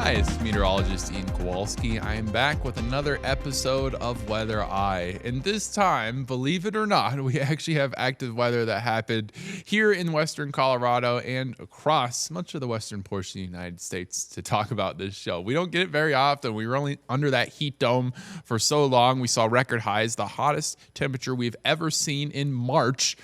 Hi, it's meteorologist Ian Kowalski. I am back with another episode of Weather Eye. And this time, believe it or not, we actually have active weather that happened here in western Colorado and across much of the western portion of the United States to talk about this show. We don't get it very often. We were only under that heat dome for so long. We saw record highs, the hottest temperature we've ever seen in March.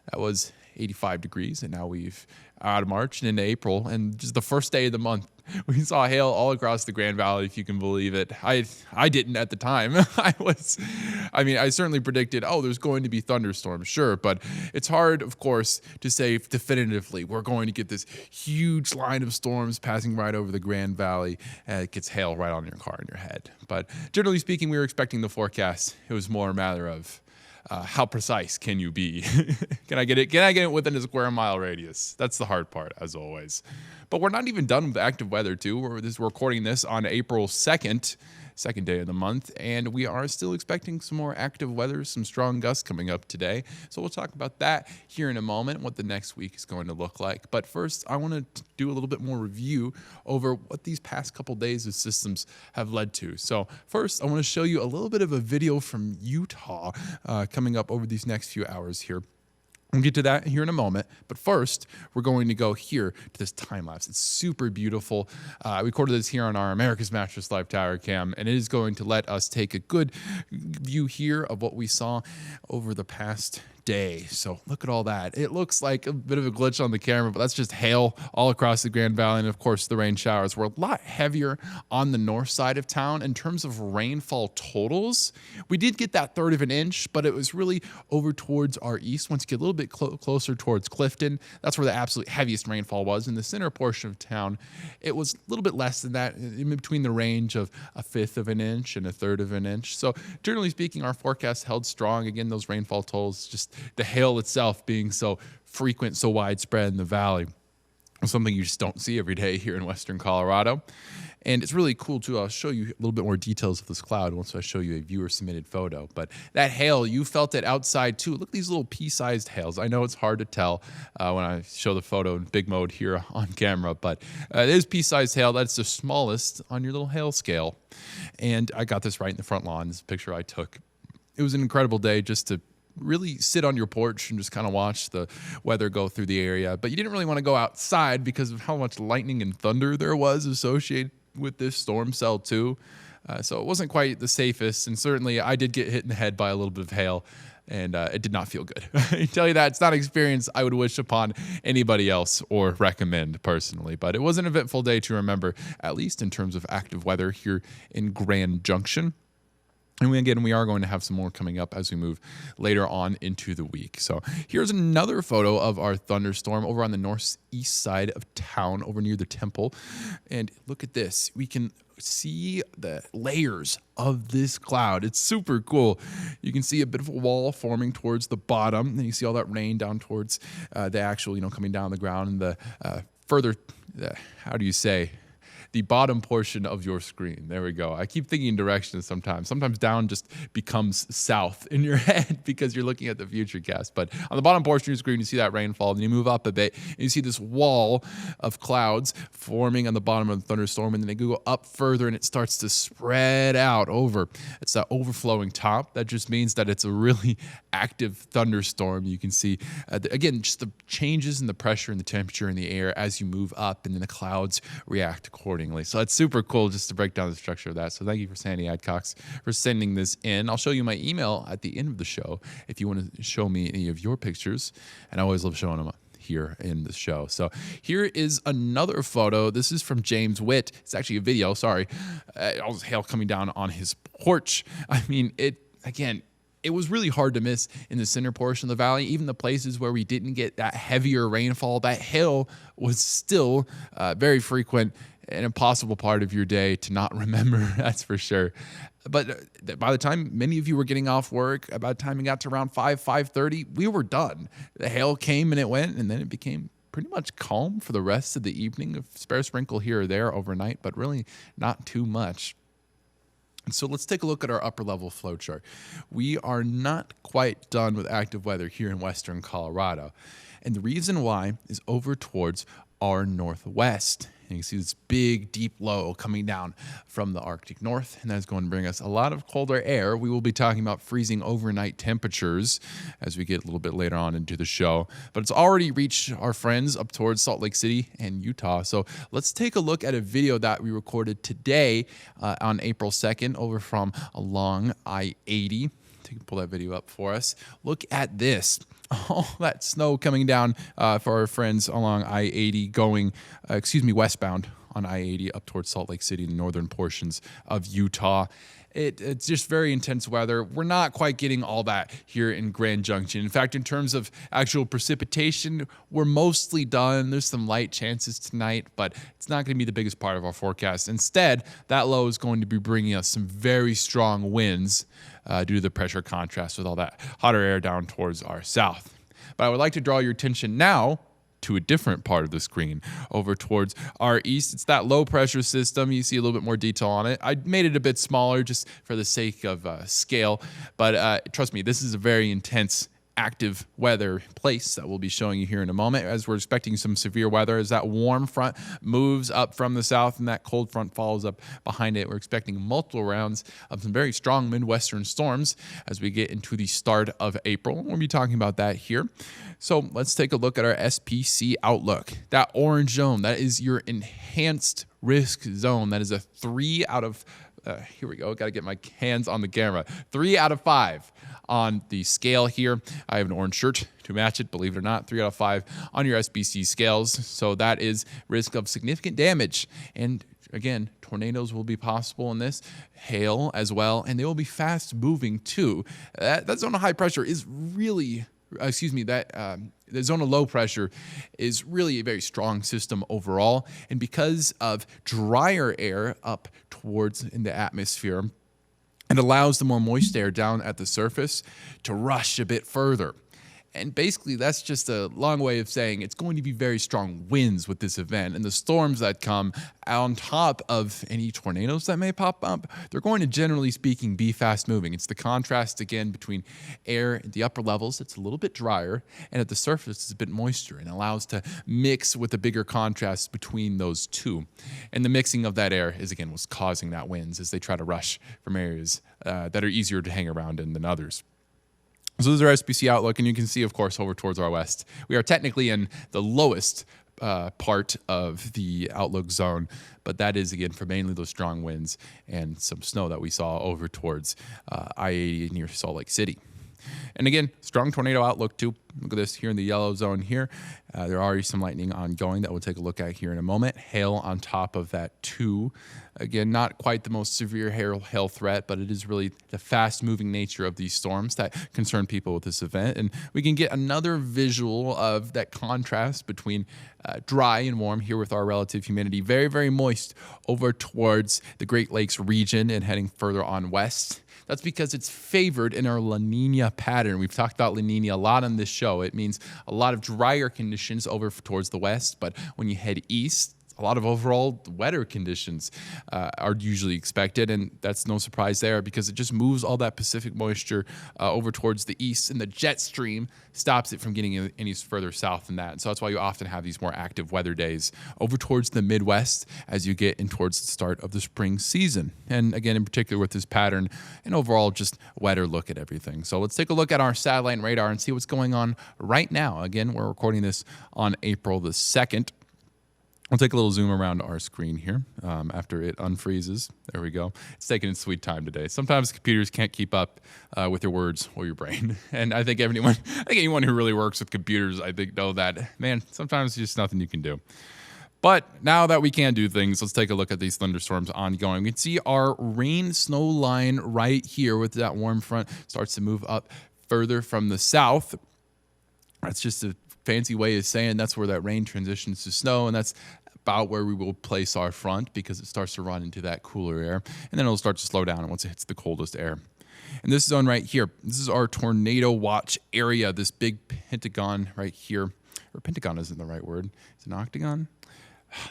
That was 85 degrees, and now we've out of March and into April, and just the first day of the month, we saw hail all across the Grand Valley, if you can believe it. I didn't at the time. I certainly predicted, there's going to be thunderstorms, sure, but it's hard, of course, to say definitively we're going to get this huge line of storms passing right over the Grand Valley, and it gets hail right on your car and your head. But generally speaking, we were expecting the forecast. It was more a matter of how precise can you be? Can I get it within a square mile radius? That's the hard part, as always. But we're not even done with active weather, too. We're recording this on April 2nd, second day of the month, and we are still expecting some more active weather, some strong gusts coming up today. So we'll talk about that here in a moment, what the next week is going to look like. But first, I want to do a little bit more review over what these past couple days of systems have led to. So first, I want to show you a little bit of a video from Utah coming up over these next few hours here. We'll get to that here in a moment, but first, we're going to go here to this time lapse. It's super beautiful. I recorded this here on our America's Mattress Live Tower Cam, and it is going to let us take a good view here of what we saw over the past day. So look at all that. It looks like a bit of a glitch on the camera, but that's just hail all across the Grand Valley. And of course, the rain showers were a lot heavier on the north side of town. In terms of rainfall totals, we did get that third of an inch, but it was really over towards our east. Once you get a little bit closer towards Clifton, that's where the absolute heaviest rainfall was. In the center portion of town, it was a little bit less than that, in between the range of a fifth of an inch and a third of an inch. So generally speaking, our forecast held strong. Again, those rainfall totals, just the hail itself being so frequent, so widespread in the valley, something you just don't see every day here in western Colorado. And it's really cool, too. I'll show you a little bit more details of this cloud once I show you a viewer-submitted photo. But that hail, you felt it outside, too. Look at these little pea-sized hails. I know it's hard to tell when I show the photo in big mode here on camera, but it is pea-sized hail. That's the smallest on your little hail scale. And I got this right in the front lawn. This is a picture I took. It was an incredible day just to really sit on your porch and just kind of watch the weather go through the area. But you didn't really want to go outside because of how much lightning and thunder there was associated with this storm cell too. So it wasn't quite the safest. And certainly I did get hit in the head by a little bit of hail, and it did not feel good. I tell you that, it's not an experience I would wish upon anybody else or recommend personally. But it was an eventful day to remember, at least in terms of active weather here in Grand Junction. And we are going to have some more coming up as we move later on into the week. So here's another photo of our thunderstorm over on the northeast side of town, over near the temple. And look at this. We can see the layers of this cloud. It's super cool. You can see a bit of a wall forming towards the bottom. And you see all that rain down towards the actual, coming down the ground, and the further, the bottom portion of your screen. There we go. I keep thinking directions sometimes. Sometimes down just becomes south in your head because you're looking at the futurecast. But on the bottom portion of your screen, you see that rainfall. Then you move up a bit, and you see this wall of clouds forming on the bottom of the thunderstorm. And then they go up further, and it starts to spread out over. It's that overflowing top. That just means that it's a really active thunderstorm. You can see, again, just the changes in the pressure and the temperature in the air as you move up, and then the clouds react accordingly. So it's super cool just to break down the structure of that. So thank you for Sandy Adcox for sending this in. I'll show you my email at the end of the show if you want to show me any of your pictures. And I always love showing them here in the show. So here is another photo. This is from James Witt. It's actually a video, sorry. All this hail coming down on his porch. It was really hard to miss in the center portion of the valley. Even the places where we didn't get that heavier rainfall, that hail was still very frequent, an impossible part of your day to not remember, that's for sure. But by the time many of you were getting off work, about the time it got to around 5:30, we were done. The hail came and it went, and then it became pretty much calm for the rest of the evening. A spare sprinkle here or there overnight, but really not too much. So let's take a look at our upper level flow chart. We are not quite done with active weather here in western Colorado. And the reason why is over towards our northwest. And you can see this big, deep low coming down from the Arctic North, and that's going to bring us a lot of colder air. We will be talking about freezing overnight temperatures as we get a little bit later on into the show. But it's already reached our friends up towards Salt Lake City and Utah. So let's take a look at a video that we recorded today on April 2nd over from along I-80. Pull that video up for us. Look at this. All that snow coming down for our friends along I-80 going, westbound on I-80 up towards Salt Lake City, the northern portions of Utah. It's just very intense weather. We're not quite getting all that here in Grand Junction. In fact, in terms of actual precipitation, we're mostly done. There's some light chances tonight, but it's not going to be the biggest part of our forecast. Instead, that low is going to be bringing us some very strong winds due to the pressure contrast with all that hotter air down towards our south. But I would like to draw your attention now to a different part of the screen over towards our east. It's that low pressure system. You see a little bit more detail on it. I made it a bit smaller just for the sake of scale, but trust me, this is a very intense active weather place that we'll be showing you here in a moment, as we're expecting some severe weather as that warm front moves up from the south and that cold front follows up behind it. We're expecting multiple rounds of some very strong Midwestern storms as we get into the start of April. We'll be talking about that here. So let's take a look at our SPC outlook. That orange zone, that is your enhanced risk zone. That is a 3 out of here we go. Got to get my hands on the camera. 3 out of 5 on the scale here. I have an orange shirt to match it, believe it or not. 3 out of 5 on your SPC scales. So that is risk of significant damage. And again, tornadoes will be possible in this, hail as well, and they will be fast moving too. That zone of high pressure is really, the zone of low pressure is really a very strong system overall. And because of drier air up towards in the atmosphere, it allows the more moist air down at the surface to rush a bit further. And basically, that's just a long way of saying it's going to be very strong winds with this event. And the storms that come on top of any tornadoes that may pop up, they're going to, generally speaking, be fast moving. It's the contrast, again, between air at the upper levels. It's a little bit drier, and at the surface, it's a bit moister, and allows to mix with a bigger contrast between those two. And the mixing of that air is, again, what's causing that winds as they try to rush from areas that are easier to hang around in than others. So this is our SPC outlook, and you can see, of course, over towards our west. We are technically in the lowest part of the outlook zone, but that is, again, for mainly those strong winds and some snow that we saw over towards I-80 near Salt Lake City. And again, strong tornado outlook too. Look at this here in the yellow zone here. There are already some lightning ongoing that we'll take a look at here in a moment. Hail on top of that too. Again, not quite the most severe hail threat, but it is really the fast-moving nature of these storms that concern people with this event. And we can get another visual of that contrast between dry and warm here with our relative humidity. Very, very moist over towards the Great Lakes region and heading further on west. That's because it's favored in our La Nina pattern. We've talked about La Nina a lot on this show. It means a lot of drier conditions over towards the west, but when you head east, a lot of overall wetter conditions are usually expected, and that's no surprise there because it just moves all that Pacific moisture over towards the east, and the jet stream stops it from getting any further south than that. And so that's why you often have these more active weather days over towards the Midwest as you get in towards the start of the spring season. And again, in particular with this pattern, and overall just wetter look at everything. So let's take a look at our satellite and radar and see what's going on right now. Again, we're recording this on April the 2nd. We'll take a little zoom around our screen here after it unfreezes. There we go. It's taking its sweet time today. Sometimes computers can't keep up with your words or your brain. And I think anyone who really works with computers, I think, know that, man, sometimes there's just nothing you can do. But now that we can do things, let's take a look at these thunderstorms ongoing. We can see our rain snow line right here with that warm front starts to move up further from the south. That's just a fancy way of saying that's where that rain transitions to snow, and that's about where we will place our front because it starts to run into that cooler air, and then it'll start to slow down once it hits the coldest air. And this zone right here, this is our tornado watch area, this big pentagon right here. Or pentagon isn't the right word. It's an octagon.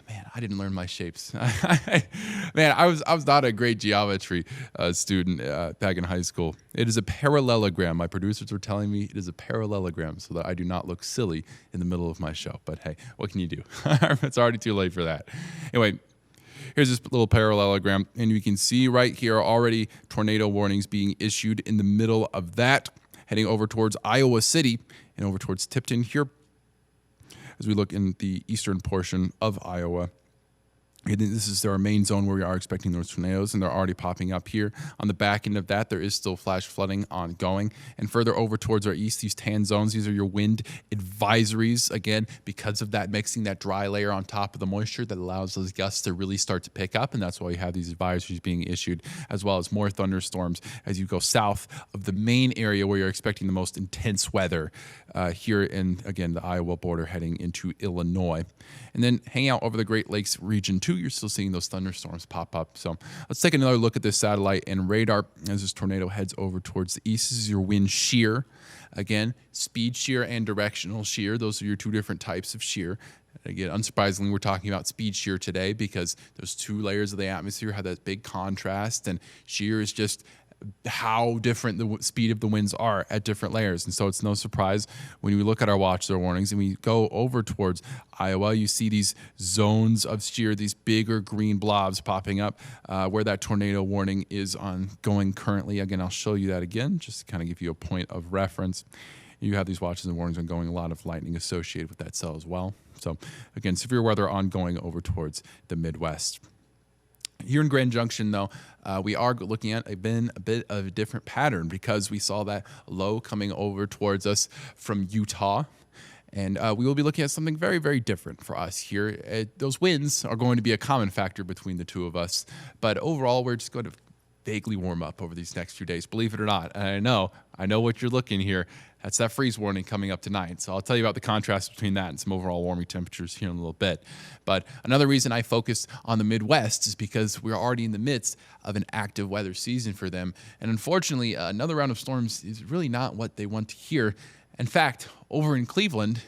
Man, I didn't learn my shapes. Man, I was not a great geometry student back in high school. It is a parallelogram. My producers were telling me it is a parallelogram so that I do not look silly in the middle of my show. But hey, what can you do? It's already too late for that. Anyway, here's this little parallelogram, and you can see right here already tornado warnings being issued in the middle of that, heading over towards Iowa City and over towards Tipton here as we look in the eastern portion of Iowa. This is our main zone where we are expecting those tornadoes, and they're already popping up here. On the back end of that, there is still flash flooding ongoing. And further over towards our east, these tan zones, these are your wind advisories. Again, because of that mixing that dry layer on top of the moisture that allows those gusts to really start to pick up. And that's why you have these advisories being issued, as well as more thunderstorms as you go south of the main area where you're expecting the most intense weather here in, again, the Iowa border heading into Illinois. And then hanging out over the Great Lakes region too, you're still seeing those thunderstorms pop up. So let's take another look at this satellite and radar as this tornado heads over towards the east. This is your wind shear. Again, speed shear and directional shear. Those are your two different types of shear. Again, unsurprisingly, we're talking about speed shear today because those two layers of the atmosphere have that big contrast, and shear is just how different the speed of the winds are at different layers. And so it's no surprise when we look at our watch their warnings and we go over towards Iowa, you see these zones of shear, these bigger green blobs popping up where that tornado warning is ongoing currently. Again, I'll show you that again just to kind of give you a point of reference. You have these watches and warnings ongoing, a lot of lightning associated with that cell as well. So again, severe weather ongoing over towards the Midwest. Here in Grand Junction, though, we are looking at a bit of a different pattern because we saw that low coming over towards us from Utah. And we will be looking at something very, very different for us here. Those winds are going to be a common factor between the two of us. But overall, we're just going to vaguely warm up over these next few days, believe it or not. And I know what you're looking here. That's that freeze warning coming up tonight. So I'll tell you about the contrast between that and some overall warming temperatures here in a little bit. But another reason I focused on the Midwest is because we're already in the midst of an active weather season for them. And unfortunately, another round of storms is really not what they want to hear. In fact, over in Cleveland,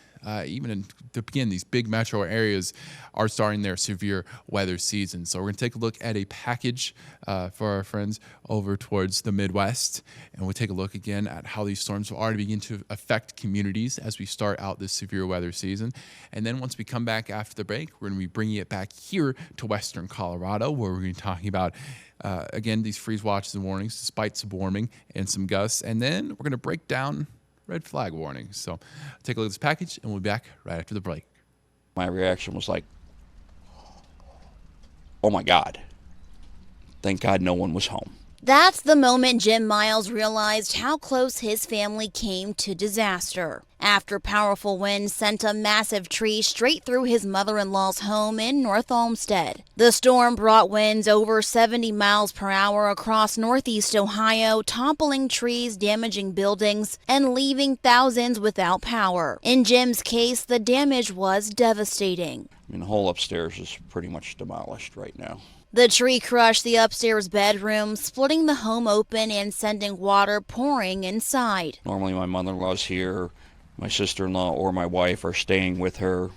even to begin, these big metro areas are starting their severe weather season. So we're going to take a look at a package for our friends over towards the Midwest. And we'll take a look again at how these storms will already begin to affect communities as we start out this severe weather season. And then once we come back after the break, we're going to be bringing it back here to Western Colorado, where we're going to be talking about again, these freeze watches and warnings, despite some warming and some gusts. And then we're going to break down red flag warnings. So take a look at this package and we'll be back right after the break. My reaction was like, oh my God. Thank God no one was home. That's the moment Jim Miles realized how close his family came to disaster after powerful winds sent a massive tree straight through his mother-in-law's home in North Olmsted. The storm brought winds over 70 miles per hour across northeast Ohio, toppling trees, damaging buildings, and leaving thousands without power. In Jim's case, the damage was devastating. I mean, the whole upstairs is pretty much demolished right now. The tree crushed the upstairs bedroom, splitting the home open and sending water pouring inside. Normally my mother-in-law's here, my sister-in-law or my wife are staying with her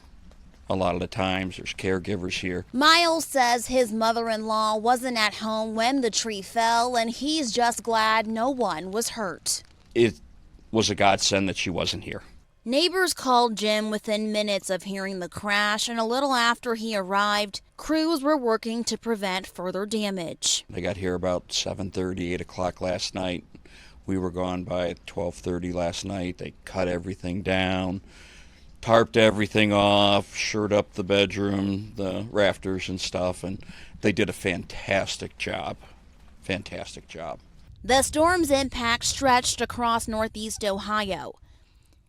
a lot of the times. There's caregivers here. Miles says his mother-in-law wasn't at home when the tree fell, and he's just glad no one was hurt. It was a godsend that she wasn't here. Neighbors called Jim within minutes of hearing the crash, and a little after he arrived, crews were working to prevent further damage. They got here about 7:30, 8 o'clock last night. We were gone by 12:30 last night. They cut everything down, tarped everything off, shored up the bedroom, the rafters and stuff, and they did a fantastic job. Fantastic job. The storm's impact stretched across northeast Ohio.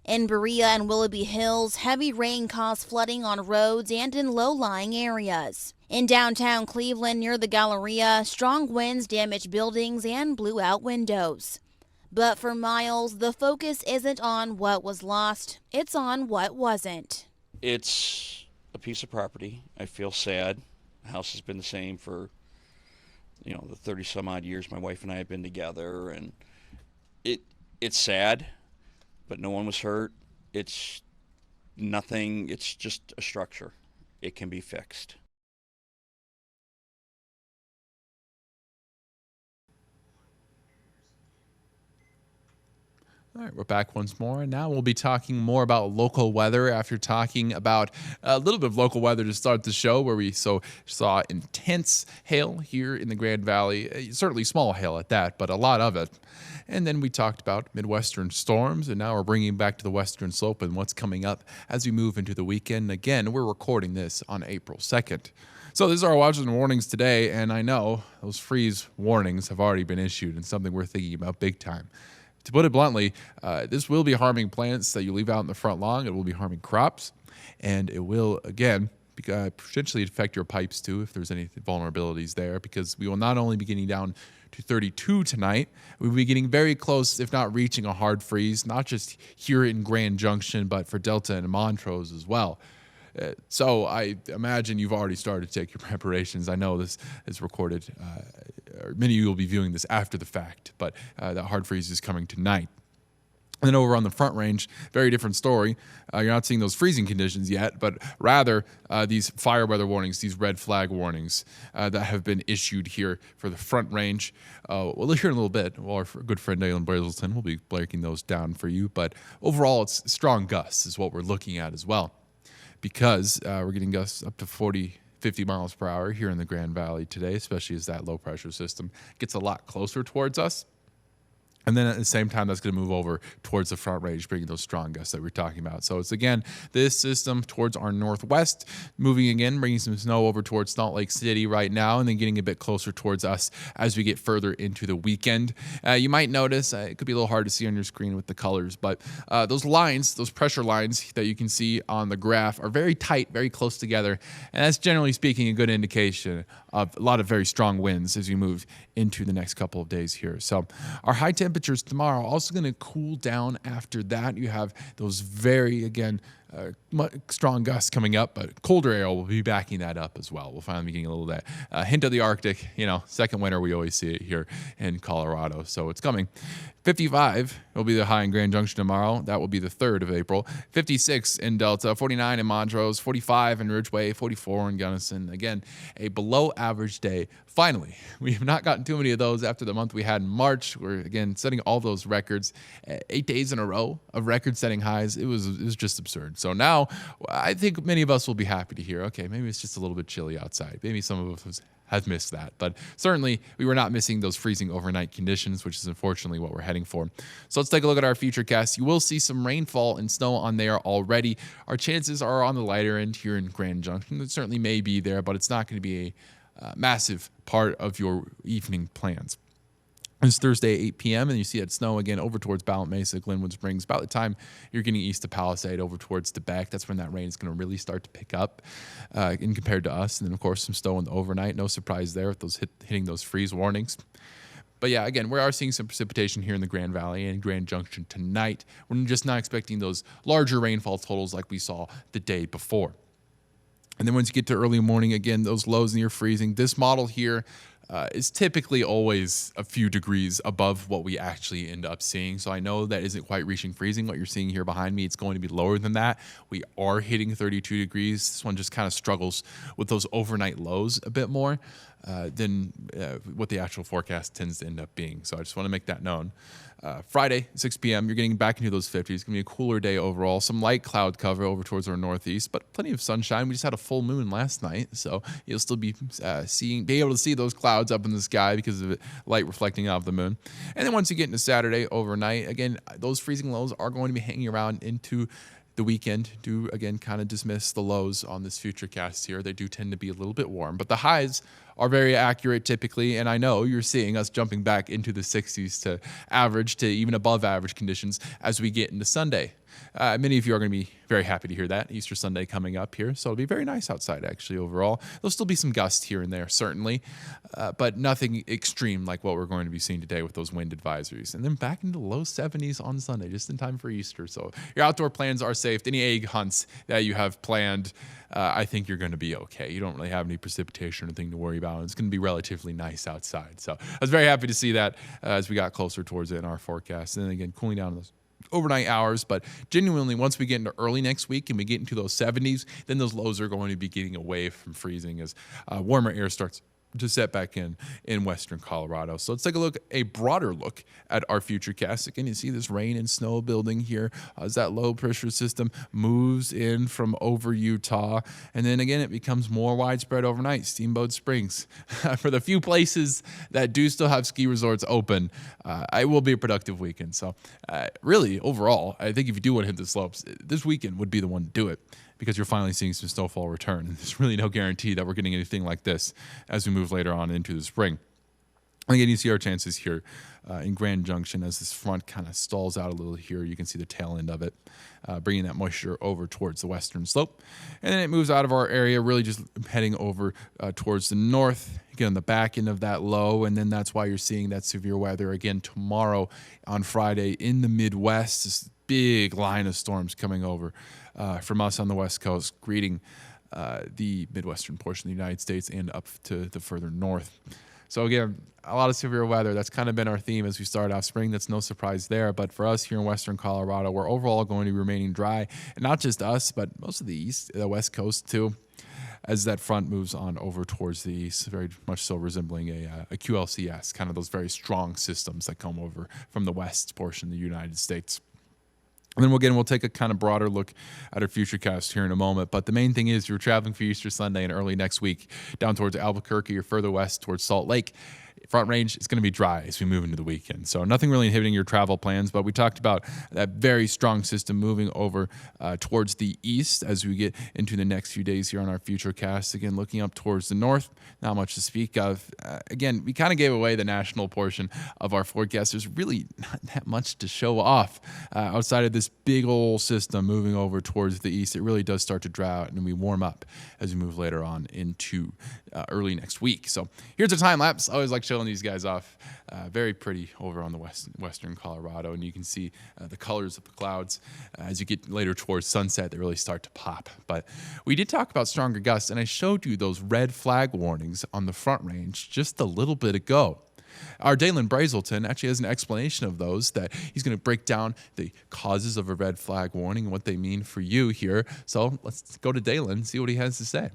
In Berea and Willoughby Hills, heavy rain caused flooding on roads and in low-lying areas. In downtown Cleveland, near the Galleria, strong winds damaged buildings and blew out windows. But for Miles, the focus isn't on what was lost, it's on what wasn't. It's a piece of property. I feel sad. The house has been the same for, the 30-some-odd years my wife and I have been together, and it's sad. But no one was hurt. It's nothing. It's just a structure. it can be fixed. All right, we're back once more, and now we'll be talking more about local weather after talking about a little bit of local weather to start the show, where we saw intense hail here in the Grand Valley, certainly small hail at that, but a lot of it. And then we talked about Midwestern storms, and now we're bringing back to the Western Slope and what's coming up as we move into the weekend. Again, we're recording this on April 2nd. So these are our watches and warnings today, and I know those freeze warnings have already been issued and something we're thinking about big time. To put it bluntly, this will be harming plants that you leave out in the front lawn. It will be harming crops, and it will, again, potentially affect your pipes too if there's any vulnerabilities there, because we will not only be getting down to 32 tonight, we'll be getting very close, if not reaching a hard freeze, not just here in Grand Junction, but for Delta and Montrose as well. So I imagine you've already started to take your preparations. I know this is recorded. Many of you will be viewing this after the fact, but that hard freeze is coming tonight. And then over on the Front Range, very different story. You're not seeing those freezing conditions yet, but rather these fire weather warnings, these red flag warnings that have been issued here for the Front Range. We'll hear in a little bit. Well, our good friend Dalen Brazelton will be breaking those down for you. But overall, it's strong gusts is what we're looking at as well, because we're getting gusts up to 50 miles per hour here in the Grand Valley today, especially as that low pressure system gets a lot closer towards us. And then at the same time, that's going to move over towards the Front Range, bringing those strong gusts that we're talking about. So it's, again, this system towards our northwest, moving again, bringing some snow over towards Salt Lake City right now, and then getting a bit closer towards us as we get further into the weekend. You might notice, it could be a little hard to see on your screen with the colors, but those lines, those pressure lines that you can see on the graph are very tight, very close together. And that's generally speaking a good indication of a lot of very strong winds as we move into the next couple of days here. So our high temperatures tomorrow also going to cool down after that. You have those very, again, strong gusts coming up, but colder air will be backing that up as well. We'll finally be getting a little that hint of the Arctic, second winter. We always see it here in Colorado. So it's coming. 55 will be the high in Grand Junction tomorrow. That will be the 3rd of April. 56 in Delta, 49 in Montrose, 45 in Ridgeway, 44 in Gunnison. Again, a below average day. Finally, we have not gotten too many of those after the month we had in March. We're, again, setting all those records. 8 days in a row of record-setting highs. It was just absurd. So now I think many of us will be happy to hear, okay, maybe it's just a little bit chilly outside. Maybe some of us have missed that. But certainly we were not missing those freezing overnight conditions, which is unfortunately what we're heading for. So let's take a look at our futurecast. You will see some rainfall and snow on there already. Our chances are on the lighter end here in Grand Junction. It certainly may be there, but it's not going to be a massive part of your evening plans. It's Thursday, 8 p.m., and you see that snow again over towards Ballot Mesa, Glenwood Springs. About the time you're getting east of Palisade over towards Quebec, that's when that rain is going to really start to pick up in compared to us. And then, of course, some snow in the overnight. No surprise there with those hitting those freeze warnings. But yeah, again, we are seeing some precipitation here in the Grand Valley and Grand Junction tonight. We're just not expecting those larger rainfall totals like we saw the day before. And then once you get to early morning, again, those lows near freezing. This model here is typically always a few degrees above what we actually end up seeing. So I know that isn't quite reaching freezing. What you're seeing here behind me, it's going to be lower than that. We are hitting 32 degrees. This one just kind of struggles with those overnight lows a bit more than what the actual forecast tends to end up being. So I just want to make that known. Friday, 6 p.m., you're getting back into those 50s. It's going to be a cooler day overall. Some light cloud cover over towards our northeast, but plenty of sunshine. We just had a full moon last night, so you'll still be be able to see those clouds up in the sky because of light reflecting off the moon. And then once you get into Saturday overnight, again, those freezing lows are going to be hanging around into the weekend. Do, again, kind of dismiss the lows on this futurecast here. They do tend to be a little bit warm, but the highs are very accurate typically, and I know you're seeing us jumping back into the 60s to average to even above average conditions as we get into Sunday. Many of you are going to be very happy to hear that. Easter Sunday coming up here, so it'll be very nice outside actually overall. There'll still be some gusts here and there certainly, but nothing extreme like what we're going to be seeing today with those wind advisories. And then back into the low 70s on Sunday, just in time for Easter. So your outdoor plans are safe. Any egg hunts that you have planned, I think you're going to be okay. You don't really have any precipitation or anything to worry about. It's going to be relatively nice outside. So I was very happy to see that as we got closer towards it in our forecast. And then again, cooling down those overnight hours, but genuinely once we get into early next week and we get into those 70s, then those lows are going to be getting away from freezing as warmer air starts to set back in western Colorado. So let's take a broader look at our futurecast. Again, you see this rain and snow building here as that low pressure system moves in from over Utah. And then again, it becomes more widespread overnight. Steamboat Springs. For the few places that do still have ski resorts open, it will be a productive weekend. So really, overall, I think if you do want to hit the slopes, this weekend would be the one to do it, because you're finally seeing some snowfall return. And there's really no guarantee that we're getting anything like this as we move later on into the spring. Again, you see our chances here in Grand Junction as this front kind of stalls out a little here. You can see the tail end of it, bringing that moisture over towards the western slope. And then it moves out of our area, really just heading over towards the north, again on the back end of that low. And then that's why you're seeing that severe weather again tomorrow on Friday in the Midwest. This big line of storms coming over from us on the West Coast, greeting the Midwestern portion of the United States and up to the further north. So again, a lot of severe weather. That's kind of been our theme as we start off spring. That's no surprise there. But for us here in western Colorado, we're overall going to be remaining dry. And not just us, but most of the West Coast too, as that front moves on over towards the east, very much so resembling a QLCS, kind of those very strong systems that come over from the west portion of the United States. And then we'll take a kind of broader look at our futurecast here in a moment. But the main thing is you're traveling for Easter Sunday and early next week down towards Albuquerque or further west towards Salt Lake. Front range is going to be dry as we move into the weekend. So nothing really inhibiting your travel plans, but we talked about that very strong system moving over towards the east as we get into the next few days here on our futurecast. Again, looking up towards the north, not much to speak of. Again, we kind of gave away the national portion of our forecast. There's really not that much to show off outside of this big old system moving over towards the east. It really does start to dry out and we warm up as we move later on into early next week. So here's a time lapse. I always like showing these guys off. Very pretty over on the western Colorado, and you can see the colors of the clouds as you get later towards sunset. They really start to pop. But we did talk about stronger gusts, and I showed you those red flag warnings on the front range just a little bit ago. Our Dalen Brazelton actually has an explanation of those, that he's going to break down the causes of a red flag warning and what they mean for you here. So let's go to Dalen and see what he has to say.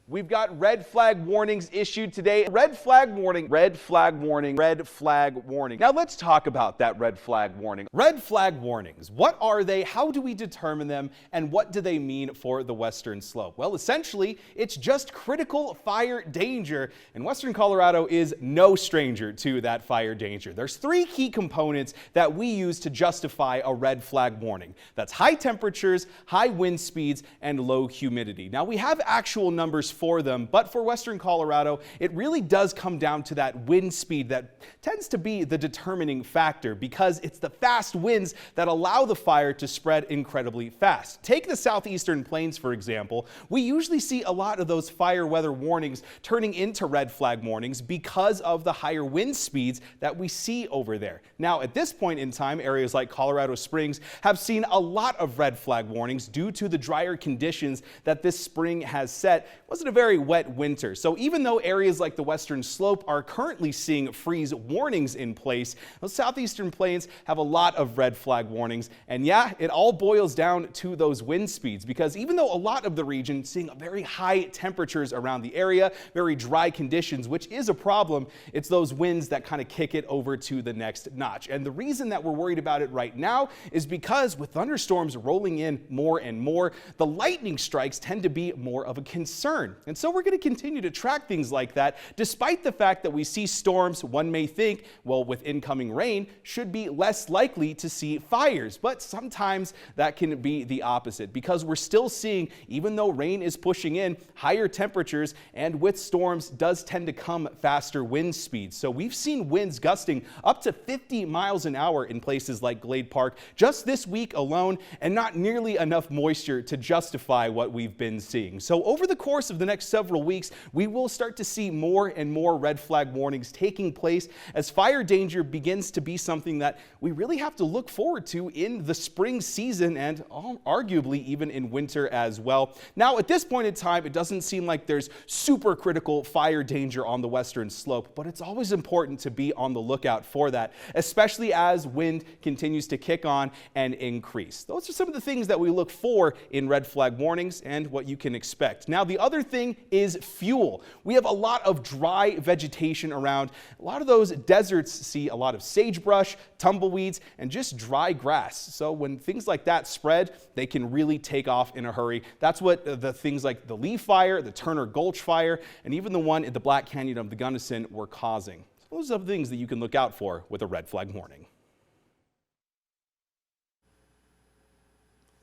We've got red flag warnings issued today. Red flag warning, red flag warning, red flag warning. Now let's talk about that red flag warning. Red flag warnings, what are they? How do we determine them? And what do they mean for the western slope? Well, essentially, it's just critical fire danger. And western Colorado is no stranger to that fire danger. There's three key components that we use to justify a red flag warning. That's high temperatures, high wind speeds, and low humidity. Now we have actual numbers for them, but for western Colorado, it really does come down to that wind speed that tends to be the determining factor, because it's the fast winds that allow the fire to spread incredibly fast. Take the southeastern plains, for example. We usually see a lot of those fire weather warnings turning into red flag warnings because of the higher wind speeds that we see over there. Now, at this point in time, areas like Colorado Springs have seen a lot of red flag warnings due to the drier conditions that this spring has set. It wasn't a very wet winter. So even though areas like the western slope are currently seeing freeze warnings in place, those southeastern plains have a lot of red flag warnings. And yeah, it all boils down to those wind speeds, because even though a lot of the region is seeing very high temperatures around the area, very dry conditions, which is a problem, it's those winds that kind of kick it over to the next notch. And the reason that we're worried about it right now is because with thunderstorms rolling in more and more, the lightning strikes tend to be more of a concern. And so we're going to continue to track things like that, despite the fact that we see storms. One may think, well, with incoming rain, should be less likely to see fires. But sometimes that can be the opposite, because we're still seeing, even though rain is pushing in, higher temperatures, and with storms does tend to come faster wind speeds. So we've seen winds gusting up to 50 miles an hour in places like Glade Park just this week alone, and not nearly enough moisture to justify what we've been seeing. So over the course of the next several weeks, we will start to see more and more red flag warnings taking place as fire danger begins to be something that we really have to look forward to in the spring season and arguably even in winter as well. Now, at this point in time, it doesn't seem like there's super critical fire danger on the western slope, but it's always important to be on the lookout for that, especially as wind continues to kick on and increase. Those are some of the things that we look for in red flag warnings and what you can expect. Now, the other thing is fuel. We have a lot of dry vegetation around. A lot of those deserts see a lot of sagebrush, tumbleweeds, and just dry grass. So when things like that spread, they can really take off in a hurry. That's what the things like the Lee Fire, the Turner Gulch Fire, and even the one in the Black Canyon of the Gunnison were causing. So those are the things that you can look out for with a red flag warning.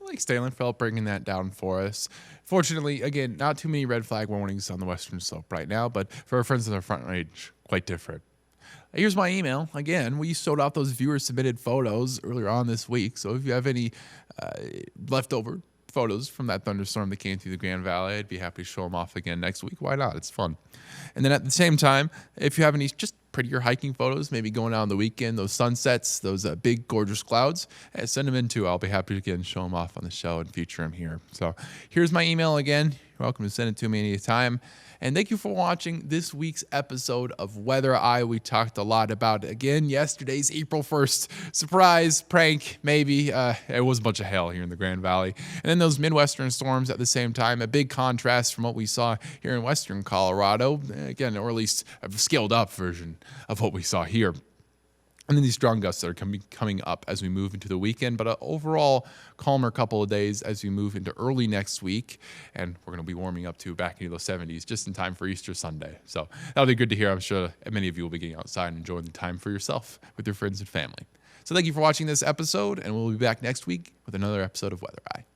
Like Stalenfeld breaking that down for us. Fortunately, again, not too many red flag warnings on the western slope right now, but for our friends in the Front Range, quite different. Here's my email. Again, we sold out those viewer-submitted photos earlier on this week, so if you have any leftover photos from that thunderstorm that came through the Grand Valley, I'd be happy to show them off again next week. Why not? It's fun. And then at the same time, if you have any just prettier hiking photos, maybe going out on the weekend, those sunsets, those big gorgeous clouds, send them in too. I'll be happy to again show them off on the show and feature them here. So here's my email again. You're welcome to send it to me anytime. And thank you for watching this week's episode of Weather Eye. We talked a lot about, again, yesterday's April 1st surprise prank, maybe. It was a bunch of hail here in the Grand Valley. And then those Midwestern storms at the same time, a big contrast from what we saw here in Western Colorado. Again, or at least a scaled up version of what we saw here. And then these strong gusts that are coming up as we move into the weekend, but an overall calmer couple of days as we move into early next week. And we're going to be warming up to back into the 70s just in time for Easter Sunday. So that'll be good to hear. I'm sure many of you will be getting outside and enjoying the time for yourself with your friends and family. So thank you for watching this episode, and we'll be back next week with another episode of Weather Eye.